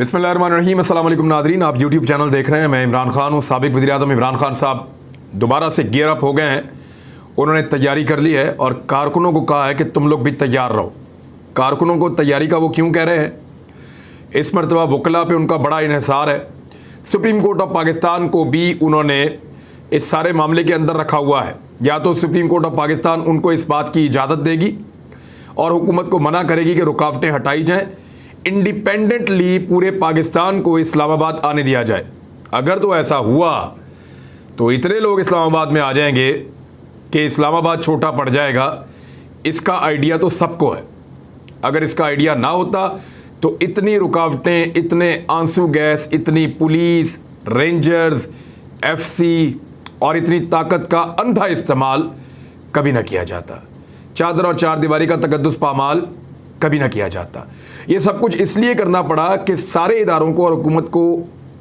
बिस्मिल्लाहिर्रहमानिर्रहीम। अस्सलाम वालेकुम नादरीन, आप यूट्यूब चैनल देख रहे हैं। मैं इमरान खान हूँ। साबिक वज़ीर-ए-आज़म इमरान खान साहब दोबारा से गियर अप हो गए हैं। उन्होंने तैयारी कर ली है और कारकुनों को कहा है कि तुम लोग भी तैयार रहो। कारकुनों को तैयारी का वो क्यों कह रहे हैं? इस मरतबा वकला पे उनका बड़ा इन्हिसार है। सुप्रीम कोर्ट ऑफ पाकिस्तान को भी उन्होंने इस सारे मामले के अंदर रखा हुआ है। या तो सुप्रीम कोर्ट ऑफ पाकिस्तान उनको इस बात की इजाज़त देगी और हुकूमत को मना करेगी कि रुकावटें हटाई जाएं, इंडिपेंडेंटली पूरे पाकिस्तान को इस्लामाबाद आने दिया जाए। अगर तो ऐसा हुआ तो इतने लोग इस्लामाबाद में आ जाएंगे कि इस्लामाबाद छोटा पड़ जाएगा। इसका आइडिया तो सबको है। अगर इसका आइडिया ना होता तो इतनी रुकावटें, इतने आंसू गैस, इतनी पुलिस, रेंजर्स, एफसी और इतनी ताकत का अंधा इस्तेमाल कभी ना किया जाता। चादर और चार दीवारी का तकद्दुस पामाल कभी ना किया जाता। ये सब कुछ इसलिए करना पड़ा कि सारे इदारों को और हुकूमत को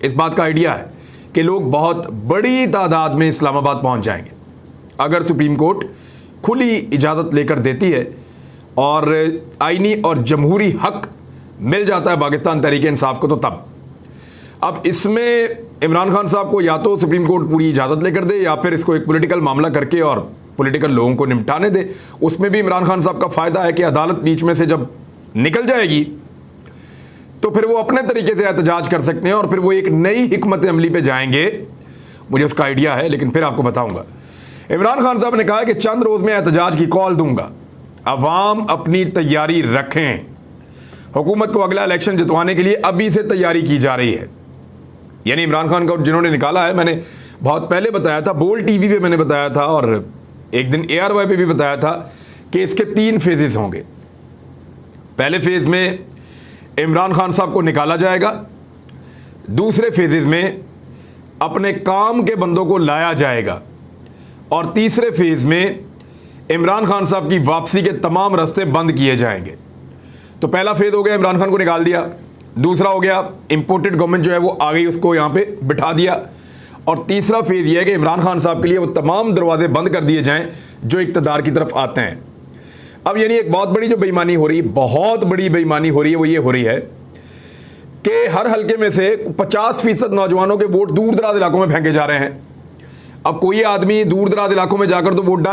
इस बात का आइडिया है कि लोग बहुत बड़ी तादाद में इस्लामाबाद पहुंच जाएंगे। अगर सुप्रीम कोर्ट खुली इजाज़त लेकर देती है और आईनी और जमहूरी हक मिल जाता है पाकिस्तान तहरीक इंसाफ को, तो तब अब इसमें इमरान खान साहब को या तो सुप्रीम कोर्ट पूरी इजाज़त लेकर दे या फिर इसको एक पॉलिटिकल मामला करके और पॉलिटिकल लोगों को निपटाने दे। उसमें भी इमरान खान साहब का फ़ायदा है कि अदालत बीच में से जब निकल जाएगी तो फिर वो अपने तरीके से एहतजाज कर सकते हैं और फिर वो एक नई हिकमत अमली पे जाएंगे। मुझे उसका आइडिया है, लेकिन फिर आपको बताऊंगा। इमरान खान साहब ने कहा कि चंद रोज़ में एहतजाज की कॉल दूंगा, अवाम अपनी तैयारी रखें। हुकूमत को अगला इलेक्शन जितवाने के लिए अभी से तैयारी की जा रही है। यानी इमरान खान को जिन्होंने निकाला है, मैंने बहुत पहले बताया था, बोल टीवी पे मैंने बताया था और एक दिन ARY पे भी बताया था कि इसके 3 फेजेस होंगे। पहले फेज में इमरान खान साहब को निकाला जाएगा, दूसरे फेजेस में अपने काम के बंदों को लाया जाएगा और तीसरे फेज में इमरान खान साहब की वापसी के तमाम रास्ते बंद किए जाएंगे। तो पहला फेज हो गया, इमरान खान को निकाल दिया। दूसरा हो गया, इंपोर्टेड गवर्नमेंट जो है वो आ गई, उसको यहाँ पे बिठा दिया। और तीसरा फेज ये है कि इमरान खान साहब के लिए वो तमाम दरवाजे बंद कर दिए जाएं जो इक़्तिदार की तरफ आते हैं। अब यानी एक बहुत बड़ी जो बेईमानी हो रही है, बहुत बड़ी बेईमानी हो रही है, वो ये हो रही है कि हर हलके में से 50% नौजवानों के वोट दूर दराज इलाकों में फेंके जा रहे हैं। अब कोई आदमी दूर दराज इलाकों में जाकर तो वोट डाल